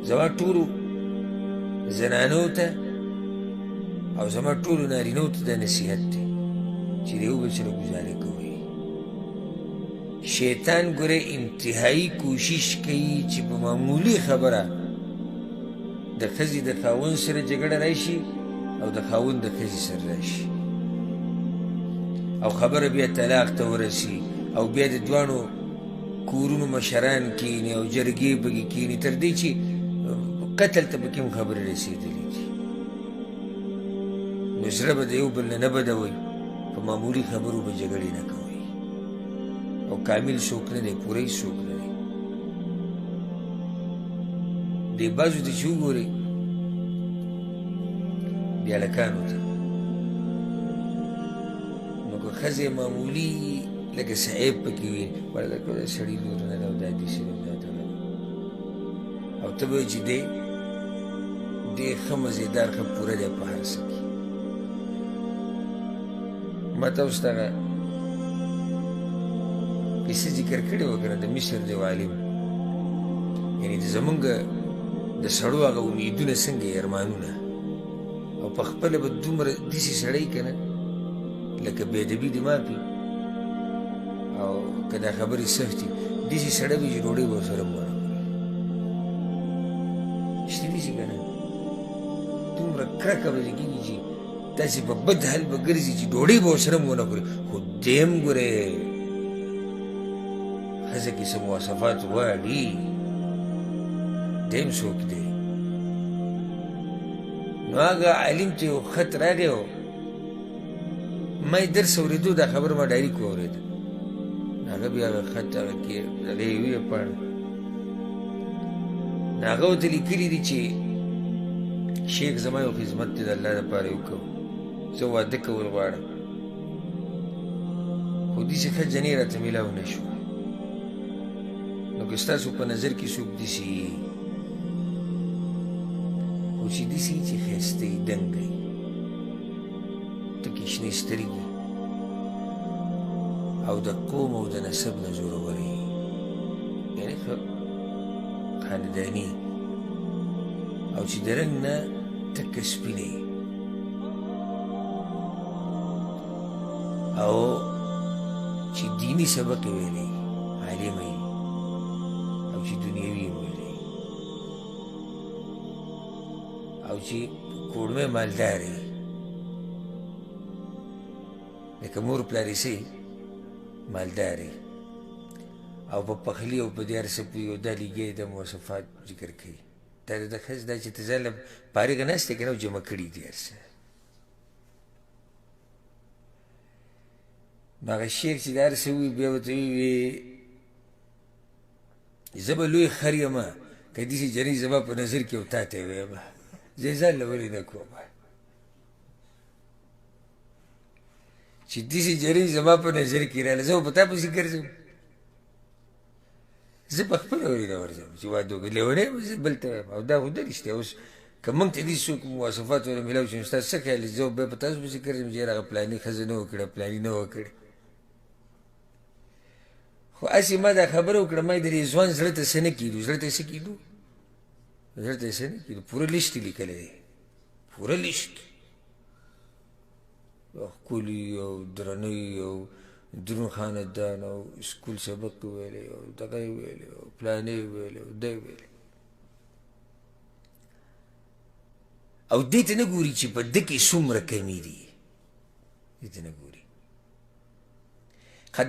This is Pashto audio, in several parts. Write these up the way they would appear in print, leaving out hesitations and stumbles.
زما ټولو زنانو ته او زما ټولو نارینو ته دا نصیحت دی چې د یو بل سره ګزارې کوئ. شیطان ګوره انتهایی کوشش کوي چې په معمولي خبره د ښځې د خاوند سره جګړه راشي او د خاوند د ښځې سره راشي او خبره بیا طلاق ته ورسي او بیا د دواړو کورونو مشران کیني او جرګې پکې کیني تر دې چې قتل ته پکې هم خبرې رسېدلې دي. نو زړه به د یو بل نه بدوئ، په معمولي خبرو به جګړې نه کوئ او کامل څوک نه دی، پوره هېڅ څوک نه دی. دې بعضو ته چې وګورئ دې هلکانو ته نو که ښځې معمولي لکه صحیب پکې وي ولکه دا سړي لور نه ده او دا داسې ده دا تړه او ته به وایې چې دې ښه مزېدار ښه پوره دی په هر څه کې. ما تاسو ته هغه کیسه ذکر کړې وه که نه د مصر د یو عالم، یعنې د زمونږ د سړو هغه امیدونه څنګه یې ارمانونه او په خپله به دومره داسې سړی که نه لکه بېادبي دې معاف وي او که دا خبرې سختې داسې سړی وي چې ډوډۍ به ورسره هم ونه خوري. رښتیني چې که نه دومره کرکه به دې کېږي چې داسې په بد حال به ګرځي چې ډوډۍ به ورسره هم ونه خوري. خو دیم ګورې ښځه کې څه مواصفات غواړي، دیم څوک دی. نو هغه عالم ته یو خط راغی و ما یې درس اورېدو دا خبره ما ډایري کې واورېده. هغه بیا هغه خط هغه کې هغه یې وپاڼه نو هغه ورته لیکلي دي چې شیخ زما یو خدمت دی د الله دپاره وکړو، زه واده کول غواړم خو داسې ښه جنۍ راته میلاو نه شوه. نو که ستاسو په نظر کې څوک داسې یي خو چې داسې یي چې ښایسته یي دنګه یي تکې شنې سترګې او د قوم او د نسب نه زورور یي، یعنې ښه خانداني او چې د رنګ نه تکه سپینه یي او چې دیني سبق یې ویلی عالمه یي او چې دنیوي یې ویلی او چې کوړمې مالدار یي لکه مور پلار یې څه مالدار یي او په پخلي او په دې هر څه پوهېږي او دا لیګی د مواصفات ذکر کوي. دا د ښځې دا چې ته ځان له فارغه ناست یې که نه او جمع کړي دي هر څه. نو هغه شیخ چې دا هر څه ووایي بیا ورته ووایي زه به لوی خر یمه که داسې جنۍ زما په نظر کې او تا ته یې ویمه زه یې ځان له ولې نه کوم چې داسې جنۍ زما په نظر کې راغله زه به په تا پسې ګرځم، زه په خپله ولې نه ورځم چې واده وکړي لیونی یم زه بل ته وایم. او دا خو ده رښتیا اوس که موږ ته داسې څوک مواصفات ونه میلاو شي نو ستاسو څه خیال دی؟ زه بیا په تاسو پسې ګرځم چې یاره هغه پلاني ښځه نه وکړه پلاني نه وکړې. خو هسې ما دا خبره وکړه ما یې د دې ځوان زړه ته څه نه کېدو، زړه ته یې څه کېدو، زړه ته یې څه نه کېدو. پوره لیست یې لیکلی دی، پوره لیست ښکلي او درنۍ او دروند خاندان او سکول سبق یې ویلی او دغه یې ویلی او پلانې یې ویلی او ده یې ویلی او دې ته نه ګوري چې په ده کې څومره کمي دي، دې ته نه ګوري.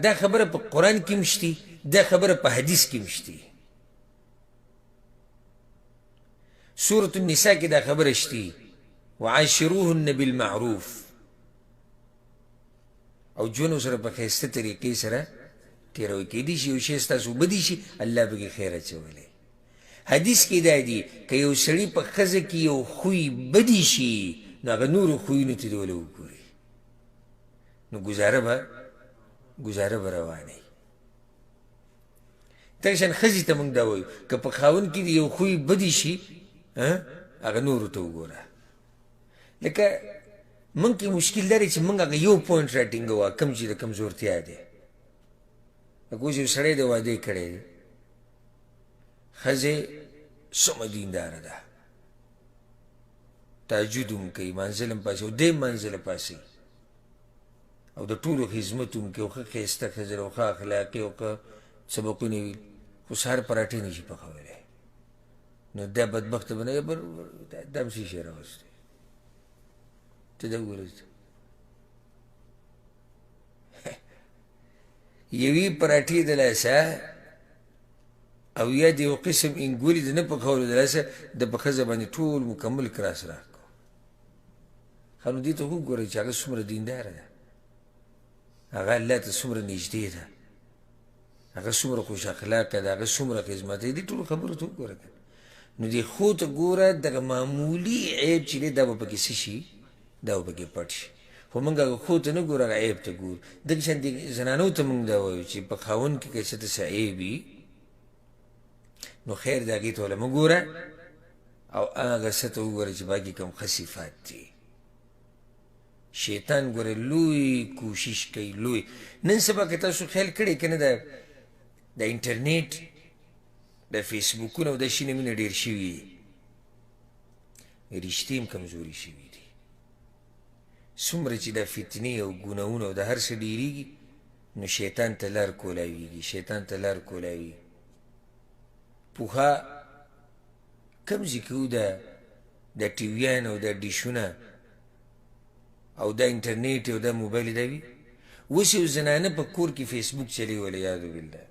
دا خبره په قرآن کې هم شتي، دا خبره په حدیث کې هم شتي. سورة النساء کې دا خبره شتي وعاشروهن بالمعروف او ژوند ورسره په ښایسته طریقې سره تېروئ. کیدای شي یو شی ستاسو بدی شي الله پکې خیر اچولی. حدیث کې دا دي که یو سړي په ښځه کې یو خوی بدی شي نو هغه نورو خویونو ته دې ولې وګوري نو ګزاره به روانه وي. دغه شان ښځې ته موږ دا وایو که په خاوند کې د یو خوی بدی شي هغه نورو ته وګوره. لکه موږ کې مشکل دا دی چې موږ هغه یو پوینټ راټینګوو کوم چې د کمزورتیا دی. لکه اوس یو سړی د واده یې کړی دی ښځې څومره دینداره ده، تهجد هم کوي، منزل هم پاسي او دی منزله پاسي او د ټولو خدمت هم کوي او ښه ښایسته ښځه ده او ښه اخلاقي او ښه سبقونه وي، خو سهار پراټې نه شي پخولی. نو دا بدبخته به نه دا هم څه شی راوستی، ته دا وګوره یوې پراټې د لاسه او یا د یو قسم انګوري د نه پخولو د لاسه د په ښځه باندې ټول مکمل کراس راکړو. ښه نو دې ته وګورئ چې هغه څومره دینداره ده، هغه الله ته څومره نږدې ده، هغه څومره خوش اخلاقه ده، هغه څومره خدمت دی. دې ټولو خبرو ته وګوره که نو دې ښو ته ګوره دغه معمولي عیب چې دی دا به پکې څه شي، دا به پکې پټ شي. خو موږ هغه ښو ته نه ګورو، هغه عیب ته ګورو. دغه شان دې زنانو ته موږ دا وایو چې په خاوند کې که څه ته څه عیب وي نو خیر د هغې ته وله مه ګوره او هغه څه ته وګوره چې باقي کوم ښه صفات دي. شیطان ګوره لوی کوشش کوي، لوی. نن سبا که تاسو خیال کړی که نه د انټرنیټ د فیسبوکونه او دا شي نومونه ډېر شوي دي، رشتې هم کمزوري شوي دي. څومره چې دا فتنې او ګناهونه او د هر څه ډېرېږي نو شیطان ته لار کولاویږي، شیطان ته لار کولاوي. پوښه کوم ځای کې دا ټیویان او دا ډیشونه او دا انټرنیټ او دا موبایل دا وي. اوس یو زنانه په کور کې فیسبوک چلوي، والعیاذ بالله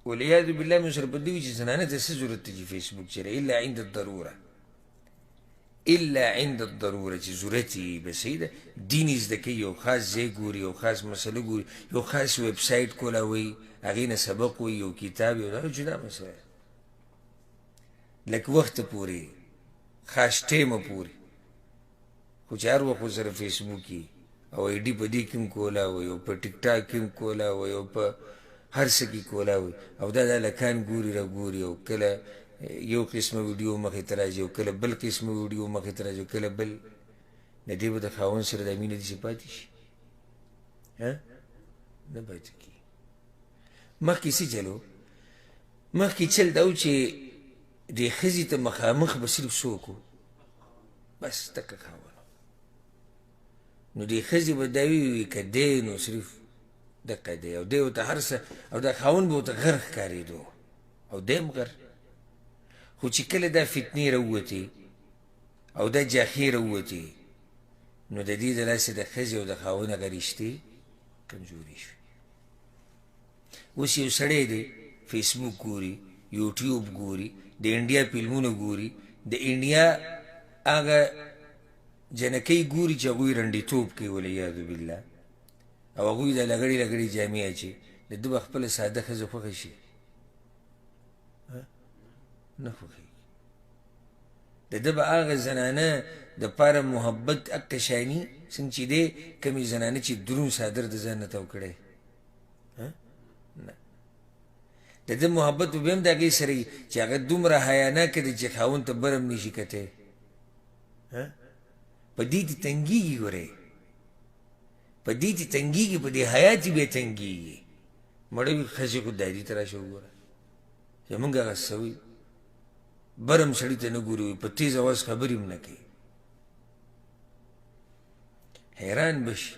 والعیاذ بالله. مې سره په دې وي چې زنانه ته څه ضرورت دی چې فیسبوک چلوي، الا عند الضروره، الا عند الضروره چې ضرورت یې بس صحیح ده. دین یې زده کوي، یو خاص ځای ګوري، یو خاص مسله ګوري، یو خاص ویب سایټ کولاوي، هغې نه سبق وایي، یو کتاب یو دا جدا مسله ده. لکه وخته پورې، خاص ټیمه پورې، خو چې هر وخت ورسره فیسبوک وي او آی ډي په دې کې هم کولاوي او په ټیک ټاک کې هم کولاوي او په هر څه کې کولاوي او دا هلکان ګوري را ګوري او کله یو قسمه ویډیو مخې ته راځي او کله بل قسمه ویډیو مخې ته راځي او کله بل. د دې به د خاوند سره دا مینه داسې پاتې شي؟ نه پاتې کېږي. مخکې څه چلو؟ مخکې چل دا و چې دې ښځې ته مخامخ به صرف څوک و؟ بس تکه خاوند. نو دې ښځې به دا وي که دی نو صرف دقه دی او دی ورته هر څه او دا خاوند به ورته غر ښکارېدو او دی هم غر. خو چې کله دا فتنې راووتې او دا جاخې راووتې نو د دې د لاسه د ښځې او د خاوند هغه رشتې کمزوري شوې. اوس یو سړی دی فیسبوک ګوري، یوټیوب ګوري، د انډیا فلمونه ګوري، د انډیا هغه جنکۍ ګوري چې هغوی رنډېتوب کوي، والعیاذ بالله، او هغوی دا لګړې لګړې جامې اچي. د ده به خپله ساده ښځه خوښه شي؟ نه خوښېږي. د ده به هغه زنانه دپاره محبت هکه شاني څنګه چې دی کمې زنانه چې دروند څادر د ځان نه تاو کړی، نه. د ده محبت به هم د هغې سره وي چې هغه دومره حیاناکه دی چې خاوند ته بر هم نشي کتی. په دې دې تنګېږي، ګورئ په دې دې تنګېږي، په دې حیا چې بیا تنګېږي. مړه وي ښځې خو دادي ته راشه وګوره زمونږ هغه څه وي، بر هم سړي ته نه ګوري، په تیز اواز خبرې هم نه کوي. حیران به شي.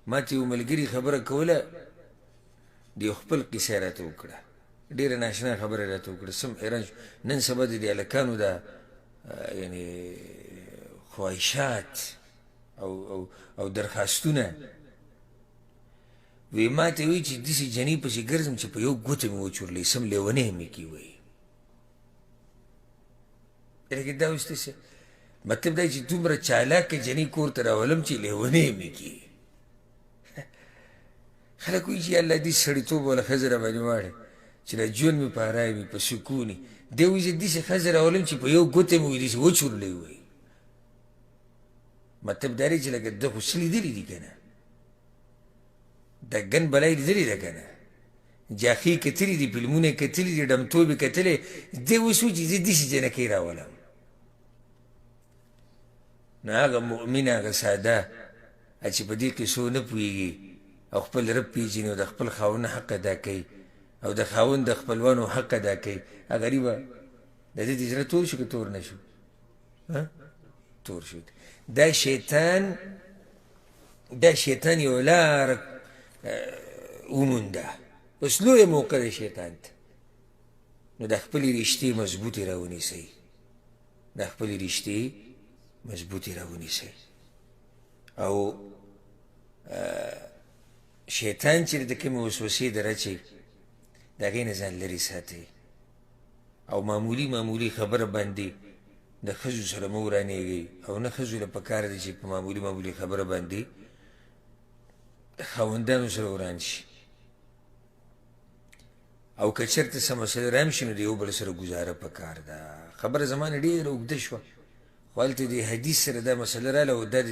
ما ته یو ملګري خبره کوله، د یو خپل قصه یې راته وکړه، ډېره ناشنا خبره یې راته وکړه. سم حیران شو. نن سبا د دې هلکانو دا یعنې خواهشات او درخواستونه وی ما ته وایي چې داسې جنۍ پسې ګرځم چې په یو ګوته مې وچورلی سم لیونی مې کي وایي. لکه دا اوس داسې مطلب دا چې دومره چالاکه جنۍ کور ته راولم چې لیونی مې کي. خلک وایي چې الله دې سړیتوب والا ښځه راباندې واړې چې دا ژوند مې په ارام وي، په سکون وي. دی وایي چې داسې ښځه راولم چې په یو ګوته مې وایي داسې وچورلی وایي. مطلب دا دی چې لکه ده خو څه لیدلي دي که نه، د ګن بلای لیدلې ده که نه، جاخې کتلي دي، فلمونه یې کتلي دي، ډمتوب یې کتلی. دی اوس وایي چې زه داسې جنکۍ راولم. نو هغه مؤمن، هغه ساده چې په دې قصو نه پوهېږي او خپل رب پېژني او د خپل خاوند حق ادا کوي، او د خاوند د خپلوانو حق ادا کوي غریبه د دې زړه تور شو که تور نه شو تور شو دا شیطان یو لاره ومونده اوس لویه موقع د شیطان ته نو د خپلې رشتې مضبوطې راونیسئ د خپلې رشتې مضبوطې راونیسئ او شیطان چې د کومې وسوسې در اچوي د هغې نه ځان لرې ساتئ او معمولي خبره باندې د ښځو سره مه ورانېږئ او نه ښځو له پکار دی چې په معمولي خبره باندې خاوندانو سره وران شي او که چېرته څه مسله رام شي نو د یو بل سره ګزاره پکار ده خبره زما نه ډېره اوږده شوه خو هلته د حدیث سره دا مسله راله او دا د